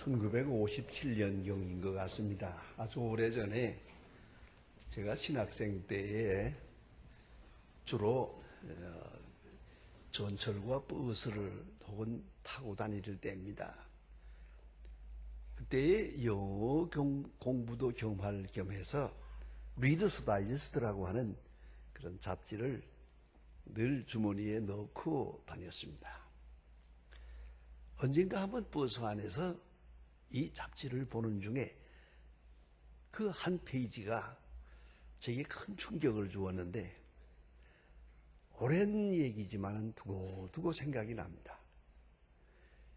1957년경인 것 같습니다. 아주 오래전에 제가 신학생 때에 주로 전철과 버스를 혹은 타고 다닐 때입니다. 그때 영어 공부도 겸할 겸해서 리더스 다이제스트라고 하는 그런 잡지를 늘 주머니에 넣고 다녔습니다. 언젠가 한번 버스 안에서 이 잡지를 보는 중에 그 한 페이지가 제게 큰 충격을 주었는데 오랜 얘기지만 두고두고 생각이 납니다.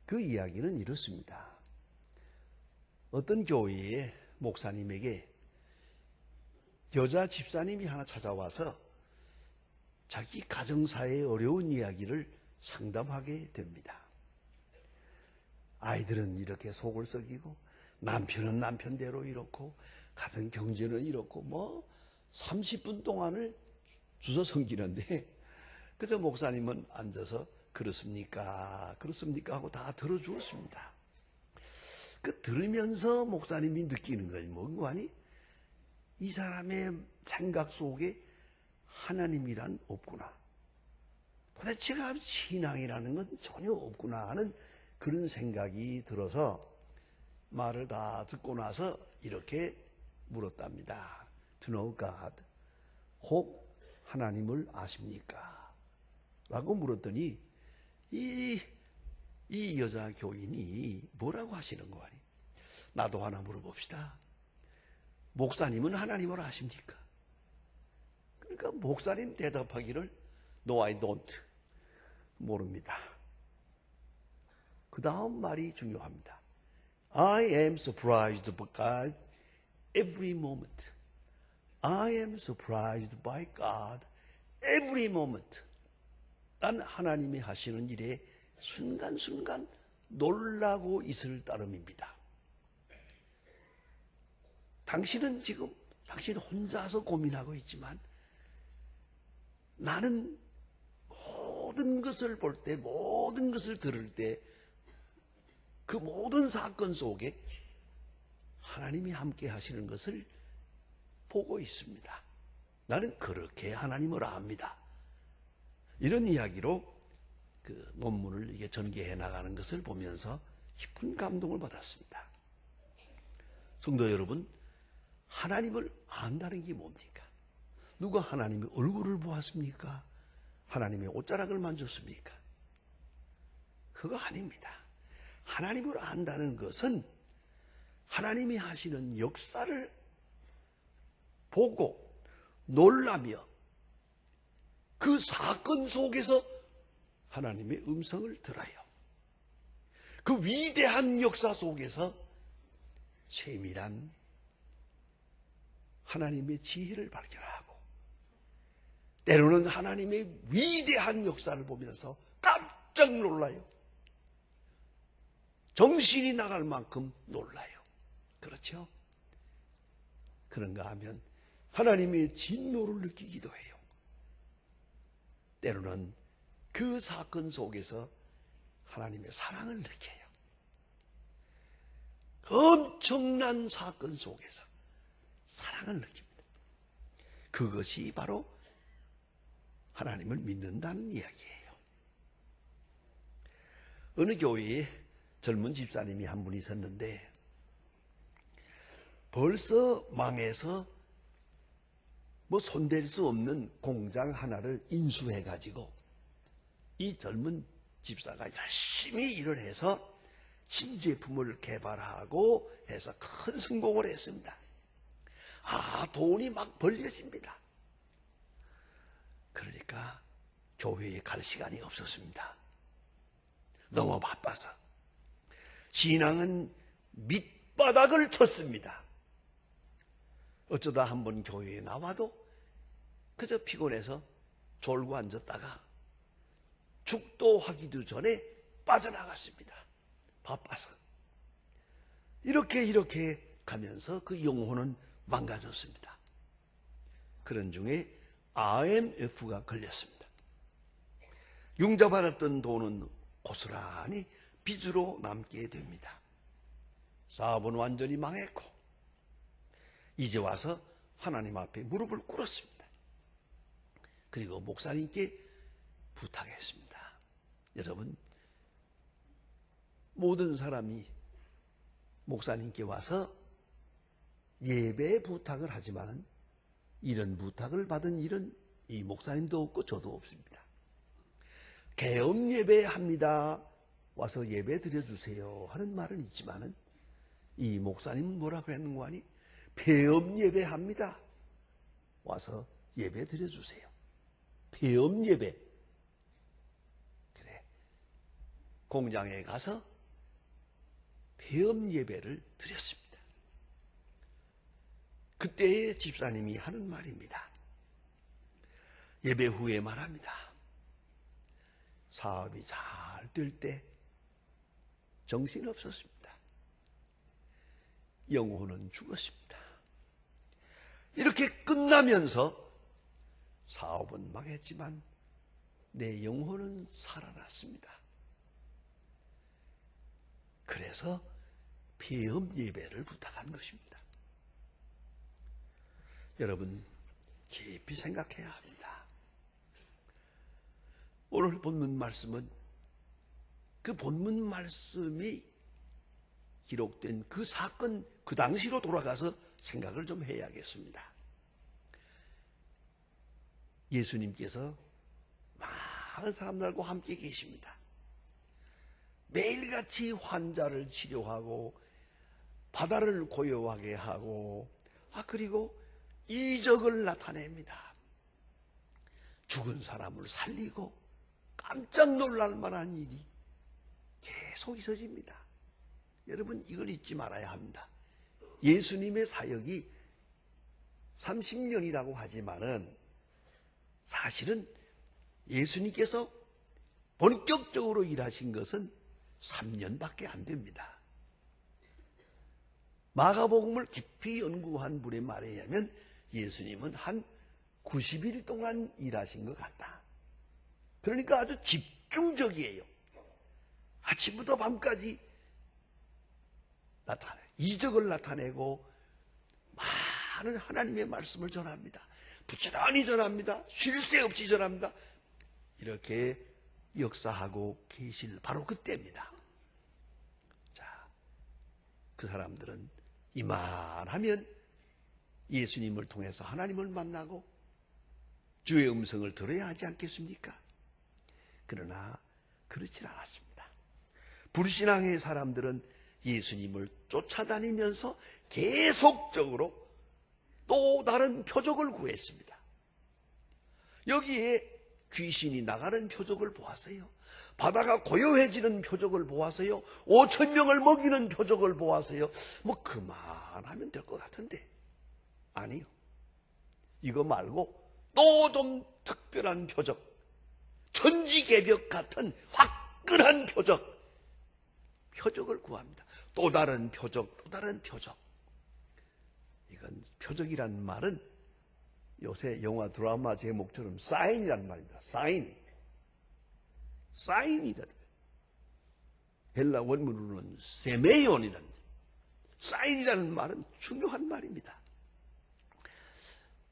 그 이야기는 이렇습니다. 어떤 교회의 목사님에게 여자 집사님이 하나 찾아와서 자기 가정사의 어려운 이야기를 상담하게 됩니다. 아이들은 이렇게 속을 썩이고 남편은 남편대로 이렇고 가정 경제는 이렇고 30분 동안을 주워 섬기는데 그저 목사님은 앉아서 그렇습니까 하고 다 들어주었습니다. 그 들으면서 목사님이 느끼는 건 뭔고 하니 이 사람의 생각 속에 하나님이란 없구나. 도대체가 신앙이라는 건 전혀 없구나 하는 그런 생각이 들어서 말을 다 듣고 나서 이렇게 물었답니다. To know God. 혹 하나님을 아십니까? 라고 물었더니 이 여자 교인이 뭐라고 하시는 거 아니? 나도 하나 물어봅시다. 목사님은 하나님을 아십니까? 그러니까 목사님 대답하기를 No, I don't. 모릅니다. 그 다음 말이 중요합니다. I am surprised by God every moment. I am surprised by God every moment. 난 하나님이 하시는 일에 순간순간 놀라고 있을 따름입니다. 당신은 지금 당신 혼자서 고민하고 있지만 나는 모든 것을 볼 때, 모든 것을 들을 때 그 모든 사건 속에 하나님이 함께 하시는 것을 보고 있습니다. 나는 그렇게 하나님을 압니다. 이런 이야기로 그 논문을 이게 전개해 나가는 것을 보면서 깊은 감동을 받았습니다. 성도 여러분, 하나님을 안다는 게 뭡니까? 누가 하나님의 얼굴을 보았습니까? 하나님의 옷자락을 만졌습니까? 그거 아닙니다. 하나님을 안다는 것은 하나님이 하시는 역사를 보고 놀라며 그 사건 속에서 하나님의 음성을 들어요. 그 위대한 역사 속에서 세밀한 하나님의 지혜를 발견하고 때로는 하나님의 위대한 역사를 보면서 깜짝 놀라요. 정신이 나갈 만큼 놀라요. 그렇죠? 그런가 하면 하나님의 진노를 느끼기도 해요. 때로는 그 사건 속에서 하나님의 사랑을 느껴요. 엄청난 사건 속에서 사랑을 느낍니다. 그것이 바로 하나님을 믿는다는 이야기예요. 어느 교회에 젊은 집사님이 한 분 있었는데 벌써 망해서 손댈 수 없는 공장 하나를 인수해가지고 이 젊은 집사가 열심히 일을 해서 신제품을 개발하고 해서 큰 성공을 했습니다. 돈이 막 벌려집니다. 그러니까 교회에 갈 시간이 없었습니다. 너무 바빠서. 신앙은 밑바닥을 쳤습니다. 어쩌다 한번 교회에 나와도 그저 피곤해서 졸고 앉았다가 축도하기도 전에 빠져나갔습니다. 바빠서. 이렇게 가면서 그 영혼은 망가졌습니다. 그런 중에 IMF가 걸렸습니다. 융자받았던 돈은 고스란히 빚으로 남게 됩니다. 사업은 완전히 망했고 이제 와서 하나님 앞에 무릎을 꿇었습니다. 그리고 목사님께 부탁했습니다. 여러분, 모든 사람이 목사님께 와서 예배 부탁을 하지만 이런 부탁을 받은 일은 이 목사님도 없고 저도 없습니다. 개업 예배합니다. 와서 예배 드려주세요 하는 말은 있지만은 이 목사님은 뭐라고 했는 거 아니? 폐업 예배합니다. 와서 예배 드려주세요. 폐업 예배. 그래. 공장에 가서 폐업 예배를 드렸습니다. 그때의 집사님이 하는 말입니다. 예배 후에 말합니다. 사업이 잘 될 때 정신없었습니다. 영혼은 죽었습니다. 이렇게 끝나면서 사업은 망했지만 내 영혼은 살아났습니다. 그래서 폐업 예배를 부탁한 것입니다. 여러분, 깊이 생각해야 합니다. 오늘 본문 말씀은 그 본문 말씀이 기록된 그 사건, 그 당시로 돌아가서 생각을 좀 해야겠습니다. 예수님께서 많은 사람들과 함께 계십니다. 매일같이 환자를 치료하고 바다를 고요하게 하고 그리고 이적을 나타냅니다. 죽은 사람을 살리고 깜짝 놀랄 만한 일이 계속 있어집니다. 여러분, 이걸 잊지 말아야 합니다. 예수님의 사역이 30년이라고 하지만은 사실은 예수님께서 본격적으로 일하신 것은 3년밖에 안 됩니다. 마가복음을 깊이 연구한 분의 말에 의하면 예수님은 한 90일 동안 일하신 것 같다. 그러니까 아주 집중적이에요. 아침부터 밤까지 이적을 나타내고 많은 하나님의 말씀을 전합니다. 부지런히 전합니다. 쉴 새 없이 전합니다. 이렇게 역사하고 계실 바로 그때입니다. 자, 그 사람들은 이만하면 예수님을 통해서 하나님을 만나고 주의 음성을 들어야 하지 않겠습니까? 그러나 그렇지 않았습니다. 불신앙의 사람들은 예수님을 쫓아다니면서 계속적으로 또 다른 표적을 구했습니다. 여기에 귀신이 나가는 표적을 보았어요. 바다가 고요해지는 표적을 보았어요. 5,000명을 먹이는 표적을 보았어요. 뭐 그만하면 될 것 같은데 아니요. 이거 말고 또 좀 특별한 표적, 천지개벽 같은 화끈한 표적을 구합니다. 또 다른 표적, 또 다른 표적. 이건 표적이라는 말은 요새 영화 드라마 제목처럼 사인이라는 말입니다. 사인이라는 거예요. 헬라 원문으로는 세메온이라는 거예요. 사인이라는 말은 중요한 말입니다.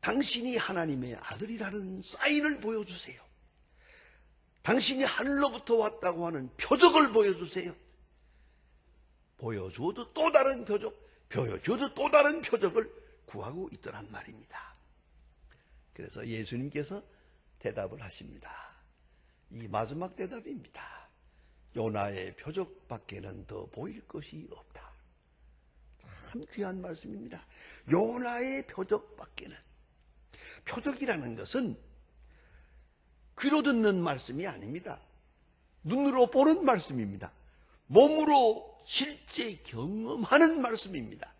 당신이 하나님의 아들이라는 사인을 보여주세요. 당신이 하늘로부터 왔다고 하는 표적을 보여주세요. 보여줘도 또 다른 표적, 보여줘도 또 다른 표적을 구하고 있더란 말입니다. 그래서 예수님께서 대답을 하십니다. 이 마지막 대답입니다. 요나의 표적밖에는 더 보일 것이 없다. 참 귀한 말씀입니다. 요나의 표적밖에는. 표적이라는 것은 귀로 듣는 말씀이 아닙니다. 눈으로 보는 말씀입니다. 몸으로 실제 경험하는 말씀입니다.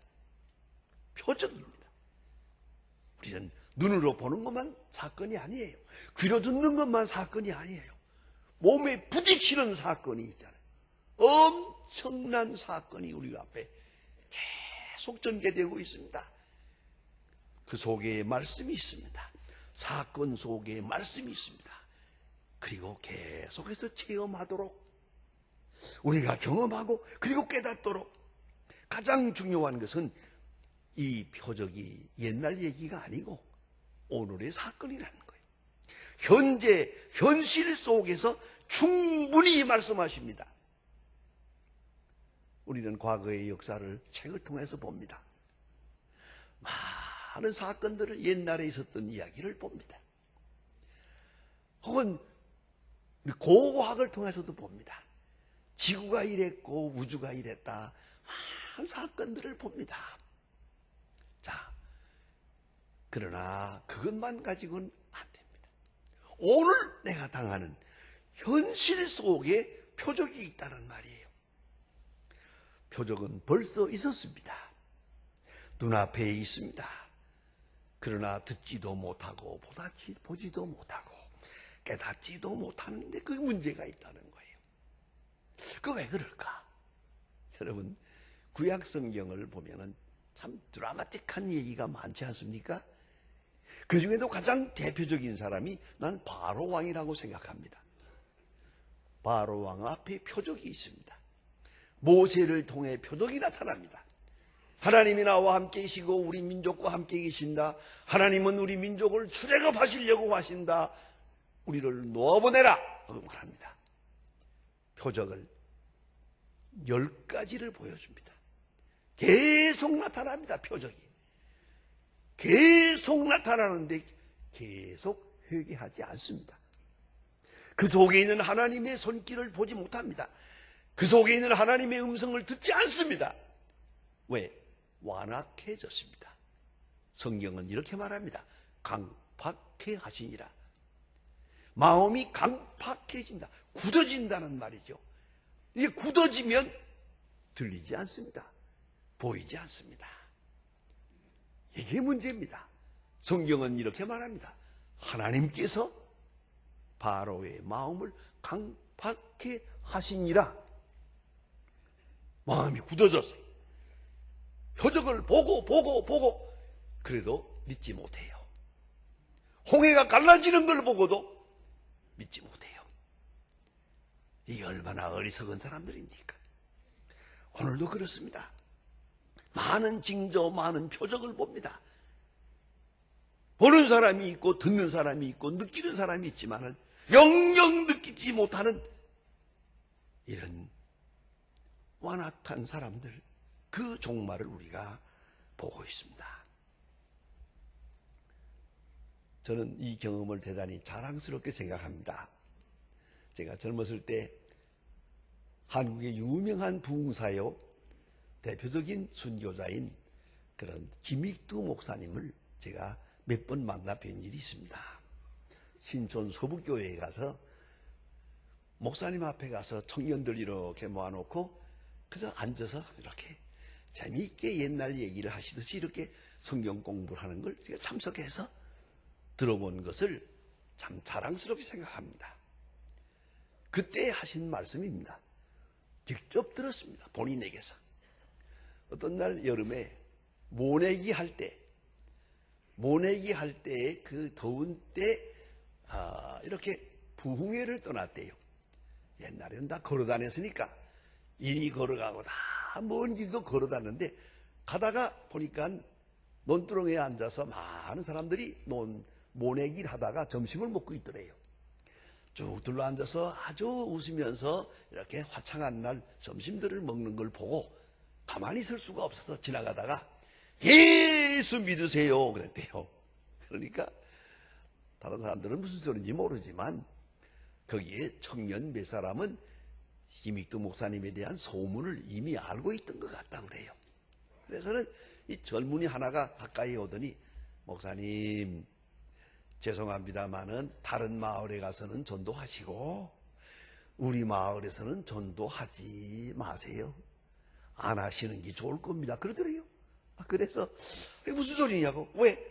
표적입니다. 우리는 눈으로 보는 것만 사건이 아니에요. 귀로 듣는 것만 사건이 아니에요. 몸에 부딪히는 사건이 있잖아요. 엄청난 사건이 우리 앞에 계속 전개되고 있습니다. 그 속에 말씀이 있습니다. 사건 속에 말씀이 있습니다. 그리고 계속해서 체험하도록 우리가 경험하고 그리고 깨닫도록 가장 중요한 것은 이 표적이 옛날 얘기가 아니고 오늘의 사건이라는 거예요. 현재 현실 속에서 충분히 말씀하십니다. 우리는 과거의 역사를 책을 통해서 봅니다. 많은 사건들을 옛날에 있었던 이야기를 봅니다. 혹은 고고학을 통해서도 봅니다. 지구가 이랬고 우주가 이랬다. 많은 사건들을 봅니다. 자, 그러나 그것만 가지고는 안 됩니다. 오늘 내가 당하는 현실 속에 표적이 있다는 말이에요. 표적은 벌써 있었습니다. 눈앞에 있습니다. 그러나 듣지도 못하고 보지도 못하고 깨닫지도 못하는데 그 문제가 있다는 거예요. 그 왜 그럴까? 여러분, 구약 성경을 보면은 참 드라마틱한 얘기가 많지 않습니까? 그 중에도 가장 대표적인 사람이 난 바로 왕이라고 생각합니다. 바로 왕 앞에 표적이 있습니다. 모세를 통해 표적이 나타납니다. 하나님이 나와 함께 계시고 우리 민족과 함께 계신다. 하나님은 우리 민족을 출애굽하시려고 하신다. 우리를 놓아보내라. 말합니다. 표적을 10가지를 보여줍니다. 계속 나타납니다. 표적이. 계속 나타나는데 계속 회개하지 않습니다. 그 속에 있는 하나님의 손길을 보지 못합니다. 그 속에 있는 하나님의 음성을 듣지 않습니다. 왜? 완악해졌습니다. 성경은 이렇게 말합니다. 강팍해 하시니라. 마음이 강팍해진다. 굳어진다는 말이죠. 이게 굳어지면 들리지 않습니다. 보이지 않습니다. 이게 문제입니다. 성경은 이렇게 말합니다. 하나님께서 바로의 마음을 강팍해 하시니라. 마음이 굳어졌어요. 표적을 보고 그래도 믿지 못해요. 홍해가 갈라지는 걸 보고도 믿지 못해요. 이게 얼마나 어리석은 사람들입니까? 오늘도 그렇습니다. 많은 징조, 많은 표적을 봅니다. 보는 사람이 있고 듣는 사람이 있고 느끼는 사람이 있지만은 영영 느끼지 못하는 이런 완악한 사람들, 그 종말을 우리가 보고 있습니다. 저는 이 경험을 대단히 자랑스럽게 생각합니다. 제가 젊었을 때 한국의 유명한 부흥사요 대표적인 순교자인 그런 김익두 목사님을 제가 몇 번 만나 뵌 일이 있습니다. 신촌 서북교회에 가서 목사님 앞에 가서 청년들 이렇게 모아놓고 그저 앉아서 이렇게 재미있게 옛날 얘기를 하시듯이 이렇게 성경 공부를 하는 걸 제가 참석해서 들어본 것을 참 자랑스럽게 생각합니다. 그때 하신 말씀입니다. 직접 들었습니다. 본인에게서. 어떤 날 여름에 모내기 할 때 그 더운 때 이렇게 부흥회를 떠났대요. 옛날에는 다 걸어 다녔으니까 이리 걸어가고 다 먼 길도 걸어 다녔는데 가다가 보니까 논두렁에 앉아서 많은 사람들이 모내기를 하다가 점심을 먹고 있더래요. 쭉 둘러앉아서 아주 웃으면서 이렇게 화창한 날 점심들을 먹는 걸 보고 가만히 있을 수가 없어서 지나가다가 예수 믿으세요 그랬대요. 그러니까 다른 사람들은 무슨 소리인지 모르지만 거기에 청년 몇 사람은 김익두 목사님에 대한 소문을 이미 알고 있던 것 같다 그래요. 그래서는 이 젊은이 하나가 가까이 오더니 목사님 죄송합니다마는 다른 마을에 가서는 전도하시고 우리 마을에서는 전도하지 마세요. 안 하시는 게 좋을 겁니다. 그러더래요. 그래서 이게 무슨 소리냐고. 왜?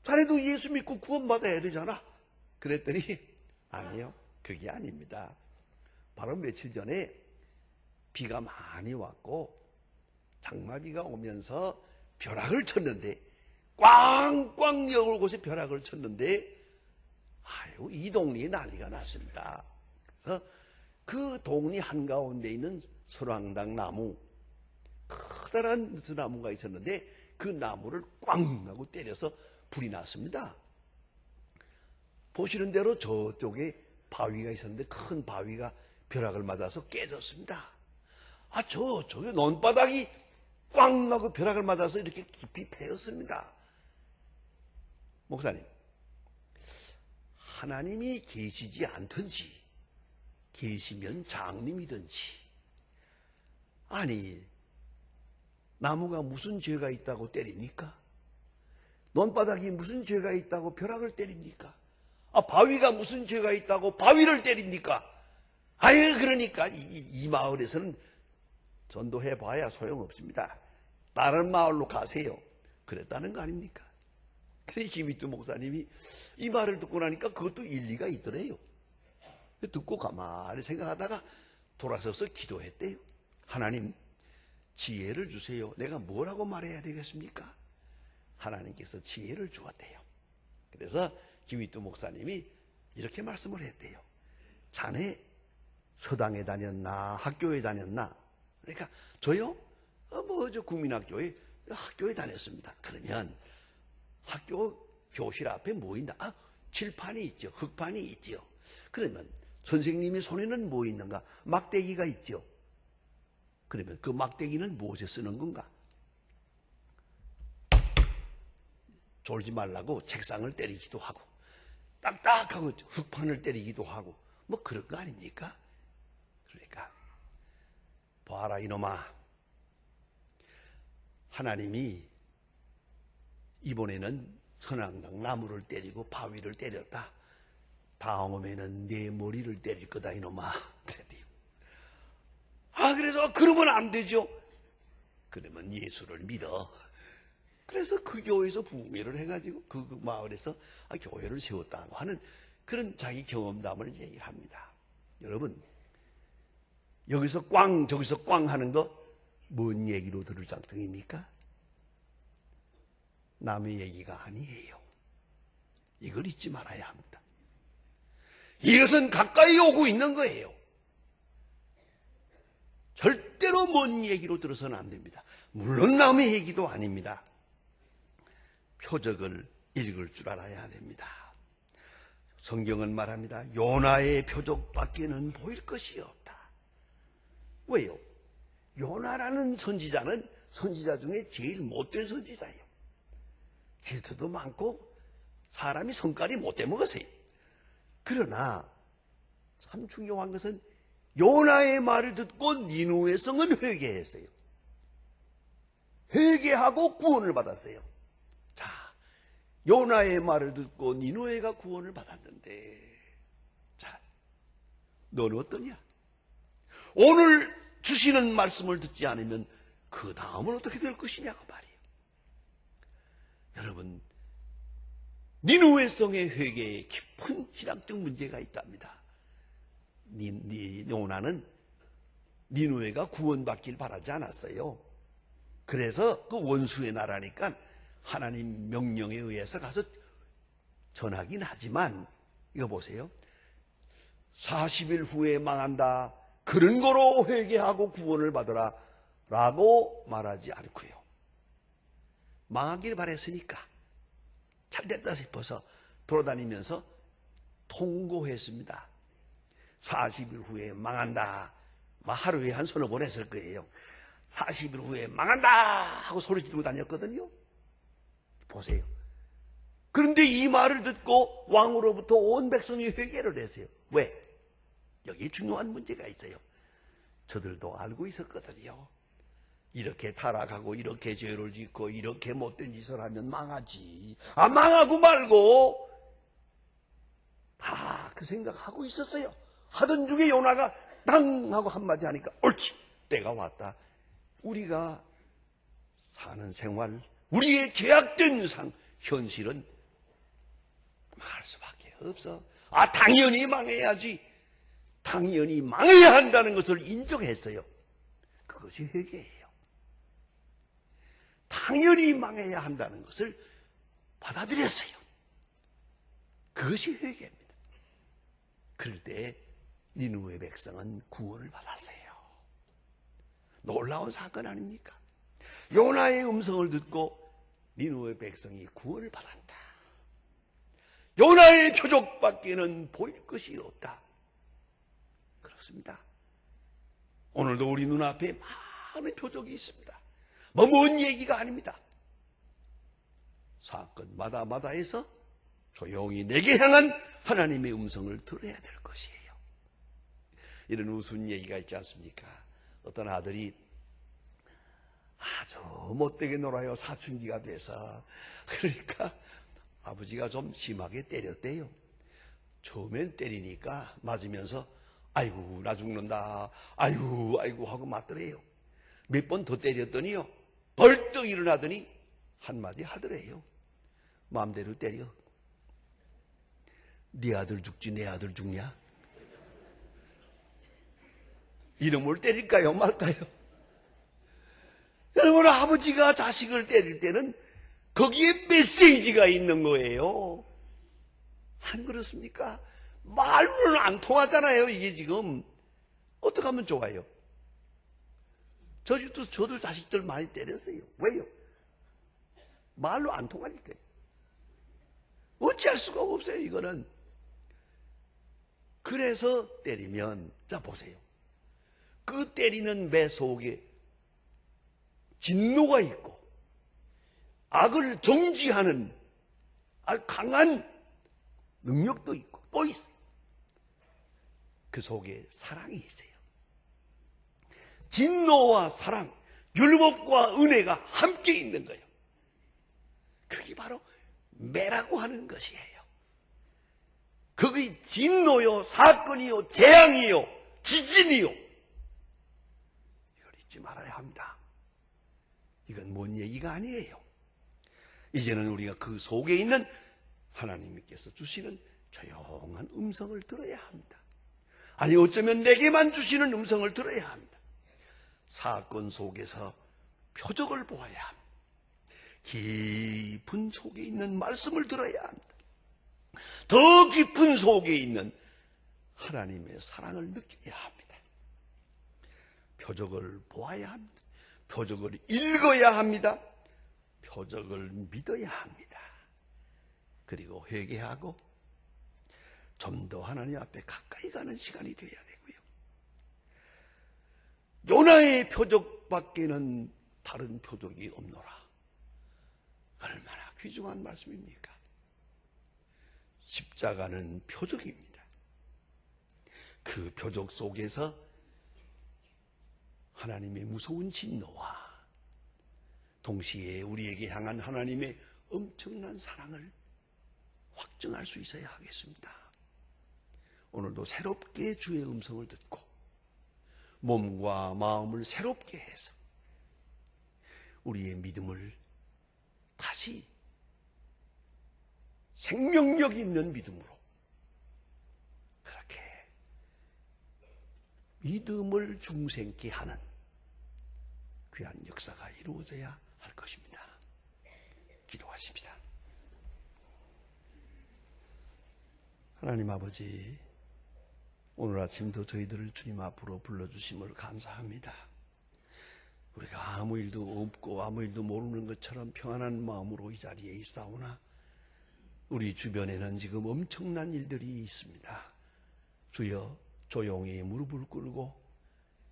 자네도 예수 믿고 구원받아야 되잖아. 그랬더니 아니요. 그게 아닙니다. 바로 며칠 전에 비가 많이 왔고 장마비가 오면서 벼락을 쳤는데 꽝꽝 여울 곳에 벼락을 쳤는데 아유 이 동네에 난리가 났습니다. 그래서 그 동네 한가운데 있는 설왕당 나무 커다란 느티나무가 있었는데 그 나무를 꽝 하고 때려서 불이 났습니다. 보시는 대로 저쪽에 바위가 있었는데 큰 바위가 벼락을 맞아서 깨졌습니다. 저기 논바닥이 꽝 하고 벼락을 맞아서 이렇게 깊이 패였습니다. 목사님, 하나님이 계시지 않든지 계시면 장님이든지, 아니 나무가 무슨 죄가 있다고 때립니까? 논바닥이 무슨 죄가 있다고 벼락을 때립니까? 바위가 무슨 죄가 있다고 바위를 때립니까? 그러니까 이 마을에서는 전도해 봐야 소용없습니다. 다른 마을로 가세요. 그랬다는 거 아닙니까? 그래서 김희두 목사님이 이 말을 듣고 나니까 그것도 일리가 있더래요. 듣고 가만히 생각하다가 돌아서서 기도했대요. 하나님, 지혜를 주세요. 내가 뭐라고 말해야 되겠습니까? 하나님께서 지혜를 주었대요. 그래서 김희두 목사님이 이렇게 말씀을 했대요. 자네 서당에 다녔나 학교에 다녔나? 그러니까 저요? 저 국민학교에 학교에 다녔습니다. 그러면 학교 교실 앞에 뭐 있나? 칠판이 있죠. 흙판이 있죠. 그러면 선생님의 손에는 뭐 있는가? 막대기가 있죠. 그러면 그 막대기는 무엇에 쓰는 건가? 졸지 말라고 책상을 때리기도 하고 딱딱하고 흙판을 때리기도 하고 뭐 그런 거 아닙니까? 그러니까 봐라 이놈아, 하나님이 이번에는 선앙당 나무를 때리고 바위를 때렸다. 다음에는 내 머리를 때릴 거다 이놈아. 그래서 그러면 안 되죠. 그러면 예수를 믿어. 그래서 그 교회에서 부흥회를 해가지고 그 마을에서 교회를 세웠다고 하는 그런 자기 경험담을 얘기를 합니다. 여러분, 여기서 꽝 저기서 꽝 하는 거 뭔 얘기로 들을 장통입니까? 남의 얘기가 아니에요. 이걸 잊지 말아야 합니다. 이것은 가까이 오고 있는 거예요. 절대로 먼 얘기로 들어서는 안 됩니다. 물론 남의 얘기도 아닙니다. 표적을 읽을 줄 알아야 됩니다. 성경은 말합니다. 요나의 표적밖에는 보일 것이 없다. 왜요? 요나라는 선지자는 선지자 중에 제일 못된 선지자예요. 질투도 많고 사람이 성깔이 못돼 먹었어요. 그러나 참 중요한 것은 요나의 말을 듣고 니누의 성은 회개했어요. 회개하고 구원을 받았어요. 자, 요나의 말을 듣고 니누에가 구원을 받았는데, 자, 너는 어떠냐? 오늘 주시는 말씀을 듣지 않으면 그 다음은 어떻게 될 것이냐고 말이에요. 여러분, 니누의 성의 회개에 깊은 신앙적 문제가 있답니다. 요나는 니누에가 구원받길 바라지 않았어요. 그래서 그 원수의 나라니까 하나님 명령에 의해서 가서 전하긴 하지만 이거 보세요. 40일 후에 망한다. 그런 거로 회개하고 구원을 받으라 라고 말하지 않고요. 망하길 바랬으니까 잘됐다 싶어서 돌아다니면서 통고했습니다. 40일 후에 망한다. 하루에 한 서너 번 했을 거예요. 40일 후에 망한다 하고 소리 지르고 다녔거든요. 보세요. 그런데 이 말을 듣고 왕으로부터 온 백성이 회개를 했어요. 왜? 여기 중요한 문제가 있어요. 저들도 알고 있었거든요. 이렇게 타락하고 이렇게 죄를 짓고 이렇게 못된 짓을 하면 망하지. 망하고 말고 다 그 생각하고 있었어요. 하던 중에 요나가 땅 하고 한마디 하니까 옳지, 때가 왔다. 우리가 사는 생활, 우리의 죄악된 현실은 망할 수밖에 없어. 당연히 망해야지. 당연히 망해야 한다는 것을 인정했어요. 그것이 회개예요. 당연히 망해야 한다는 것을 받아들였어요. 그것이 회개입니다. 그럴 때 니느웨 백성은 구원을 받았어요. 놀라운 사건 아닙니까? 요나의 음성을 듣고 니느웨 백성이 구원을 받았다. 요나의 표적밖에는 보일 것이 없다. 그렇습니다. 오늘도 우리 눈앞에 많은 표적이 있습니다. 먼 얘기가 아닙니다. 사건마다마다에서 조용히 내게 향한 하나님의 음성을 들어야 될 것이에요. 이런 우스운 얘기가 있지 않습니까? 어떤 아들이 아주 못되게 놀아요. 사춘기가 돼서. 그러니까 아버지가 좀 심하게 때렸대요. 처음엔 때리니까 맞으면서 아이고 나 죽는다, 아이고 하고 맞더래요. 몇 번 더 때렸더니요, 벌떡 일어나더니 한마디 하더래요. 마음대로 때려. 네 아들 죽지 내 아들 죽냐? 이놈을 때릴까요 말까요? 여러분, 아버지가 자식을 때릴 때는 거기에 메시지가 있는 거예요. 안 그렇습니까? 말로는 안 통하잖아요. 이게 지금 어떻게 하면 좋아요? 저도 자식들 많이 때렸어요. 왜요? 말로 안 통하니까. 어찌할 수가 없어요, 이거는. 그래서 때리면, 자 보세요. 그 때리는 매 속에 진노가 있고 악을 정지하는 아주 강한 능력도 있고 또 있어요. 그 속에 사랑이 있어요. 진노와 사랑, 율법과 은혜가 함께 있는 거예요. 그게 바로 매라고 하는 것이에요. 그게 진노요, 사건이요, 재앙이요, 지진이요. 이걸 잊지 말아야 합니다. 이건 뭔 얘기가 아니에요. 이제는 우리가 그 속에 있는 하나님께서 주시는 조용한 음성을 들어야 합니다. 아니 어쩌면 내게만 주시는 음성을 들어야 합니다. 사건 속에서 표적을 보아야 합니다. 깊은 속에 있는 말씀을 들어야 합니다. 더 깊은 속에 있는 하나님의 사랑을 느껴야 합니다. 표적을 보아야 합니다. 표적을 읽어야 합니다. 표적을 믿어야 합니다. 그리고 회개하고 좀 더 하나님 앞에 가까이 가는 시간이 되어야 되고요. 요나의 표적밖에는 다른 표적이 없노라. 얼마나 귀중한 말씀입니까? 십자가는 표적입니다. 그 표적 속에서 하나님의 무서운 진노와 동시에 우리에게 향한 하나님의 엄청난 사랑을 확증할 수 있어야 하겠습니다. 오늘도 새롭게 주의 음성을 듣고 몸과 마음을 새롭게 해서 우리의 믿음을 다시 생명력 있는 믿음으로 그렇게 믿음을 중생케 하는 귀한 역사가 이루어져야 할 것입니다. 기도하십니다. 하나님 아버지, 오늘 아침도 저희들을 주님 앞으로 불러주심을 감사합니다. 우리가 아무 일도 없고 아무 일도 모르는 것처럼 평안한 마음으로 이 자리에 있사오나 우리 주변에는 지금 엄청난 일들이 있습니다. 주여, 조용히 무릎을 꿇고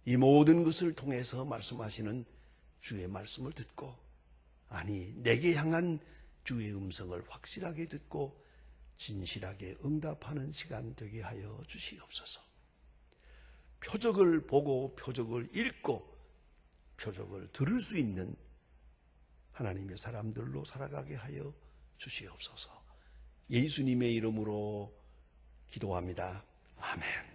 이 모든 것을 통해서 말씀하시는 주의 말씀을 듣고, 아니 내게 향한 주의 음성을 확실하게 듣고 진실하게 응답하는 시간 되게 하여 주시옵소서. 표적을 보고 표적을 읽고 표적을 들을 수 있는 하나님의 사람들로 살아가게 하여 주시옵소서. 예수님의 이름으로 기도합니다. 아멘.